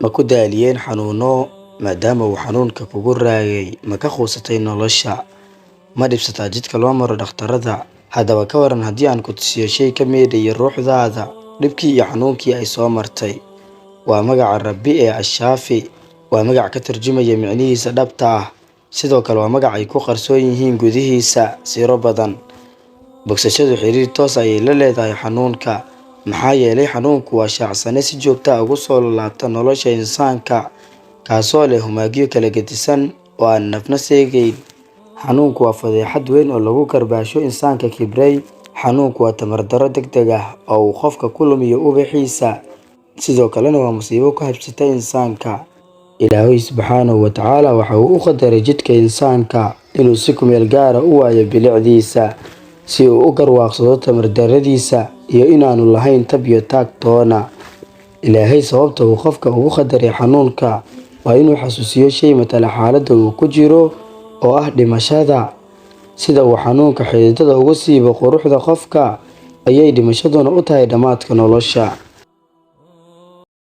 ma ku daaliyeen xanuuno maadaama uu xanuunka kugu raagay ma ka quusatay nolosha ma dhibsataa jidka loo maro dhakhtarada haddaba ka waran haddii aan ku tusiyo shay ka meedhaya ruuxdaada dhibkii iyo xanuunkii ay soo martay waa magaca Rabbi ee Ashaafi waa magac ka tarjumaya micnihiisa dhabta ah sidoo kale waa magac ay ku qarsoon yihiin gudihiisa siro badan bogsashadu xiriir toos ah ay la leedahay xanuunka maxaa yeelay xanuunku waa shaacsane si joogto ah ugu soo laabta nolosha insaanka kaasoo leh humaagiyo kala gedisan oo aan nafna seegayn xanuunku waa fadeexad weyn oo lagu karbaasho insaanka kibray xanuunku waa tamar darro degdeg ah oo uu qofka ku lumiyo ubaxiisa sidoo kalena waa musiibo ku habsata insaanka Ilaahay subxaanahu wa tacaala waxa uu u qadaray jidka insaanka inuu si ku meel gaar ah u waayo bilicdiisa si uu u garwaaqsado tamar darradiisa iyo inaanu lahayn tab iyo taag toona Ilaahay sababta uu qofka ugu qadaray xanuunka waa inuu xasuusiyo shay matala xaaladda uu ku jiro oo ah dhimashada sida uu xanuunka xididada uga siibo quruxda qofka ayay dhimashaduna u tahay dhammaadka nolosha